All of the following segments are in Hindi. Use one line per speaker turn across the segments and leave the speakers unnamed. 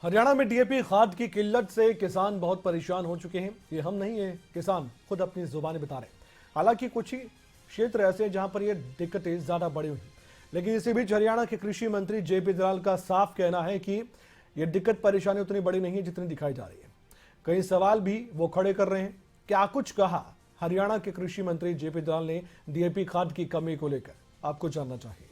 हरियाणा में डीएपी खाद की किल्लत से किसान बहुत परेशान हो चुके हैं। ये हम नहीं है, किसान खुद अपनी जुबानी बता रहे हैं। हालांकि कुछ ही क्षेत्र ऐसे हैं जहां पर ये दिक्कतें ज्यादा बड़ी हुई, लेकिन इसी बीच हरियाणा के कृषि मंत्री जेपी दलाल का साफ कहना है कि ये दिक्कत परेशानी उतनी बड़ी नहीं है जितनी दिखाई जा रही है। कई सवाल भी वो खड़े कर रहे हैं। क्या कुछ कहा हरियाणा के कृषि मंत्री जेपी दलाल ने डीएपी खाद की कमी को लेकर, आपको जानना चाहिए।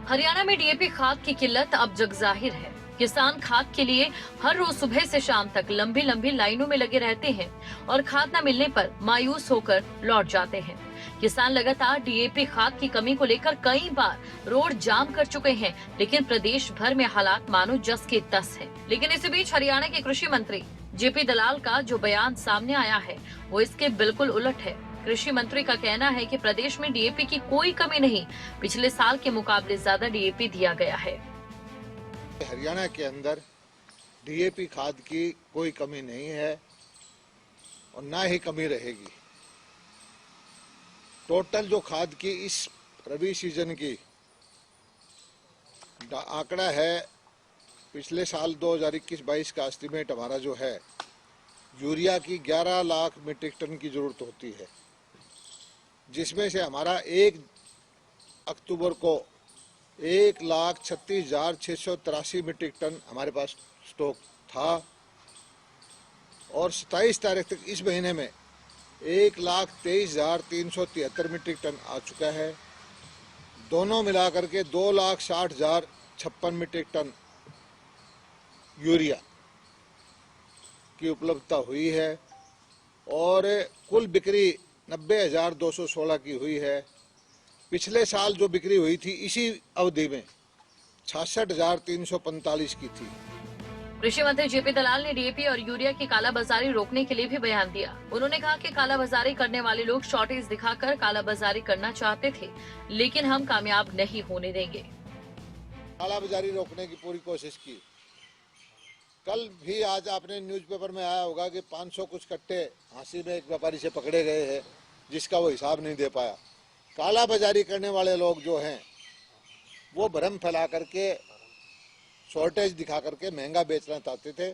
हरियाणा में डीएपी खाद की किल्लत अब जग जाहिर है। किसान खाद के लिए हर रोज सुबह से शाम तक लंबी लंबी लाइनों में लगे रहते हैं और खाद न मिलने पर मायूस होकर लौट जाते हैं। किसान लगातार डीएपी खाद की कमी को लेकर कई बार रोड जाम कर चुके हैं, लेकिन प्रदेश भर में हालात मानो जस के तस है। लेकिन इसी बीच हरियाणा के कृषि मंत्री जेपी दलाल का जो बयान सामने आया है वो इसके बिल्कुल उलट है। कृषि मंत्री का कहना है कि प्रदेश में डीएपी की कोई कमी नहीं, पिछले साल के मुकाबले ज्यादा डीएपी दिया गया है।
हरियाणा के अंदर डीएपी खाद की कोई कमी नहीं है और ना ही कमी रहेगी। टोटल जो खाद की इस रबी सीजन की आंकड़ा है, पिछले साल 2021-22 का एस्टीमेट हमारा जो है, यूरिया की 11 लाख मीट्रिक टन की जरूरत होती है, जिसमें से हमारा 1 अक्टूबर को 1,36,683 मीट्रिक टन हमारे पास स्टॉक था और 27 तारीख तक इस महीने में 1,23,373 मीट्रिक टन आ चुका है। दोनों मिलाकर के 2,60,056 मीट्रिक टन यूरिया की उपलब्धता हुई है और कुल बिक्री 90,216 की हुई है। पिछले साल जो बिक्री हुई थी इसी अवधि में 66,345 की थी।
कृषि मंत्री जेपी दलाल ने डीएपी और यूरिया की कालाबाजारी रोकने के लिए भी बयान दिया। उन्होंने कहा कि कालाबाजारी करने वाले लोग शॉर्टेज दिखाकर कालाबाजारी करना चाहते थे, लेकिन हम कामयाब नहीं होने देंगे।
कालाबाजारी रोकने की पूरी कोशिश की। कल भी आज आपने न्यूज़पेपर में आया होगा कि 500 कुछ कट्टे हांसी में एक व्यापारी से पकड़े गए हैं, जिसका वो हिसाब नहीं दे पाया। कालाबाजारी करने वाले लोग जो हैं वो भ्रम फैला करके शॉर्टेज दिखा करके महंगा बेचना चाहते थे।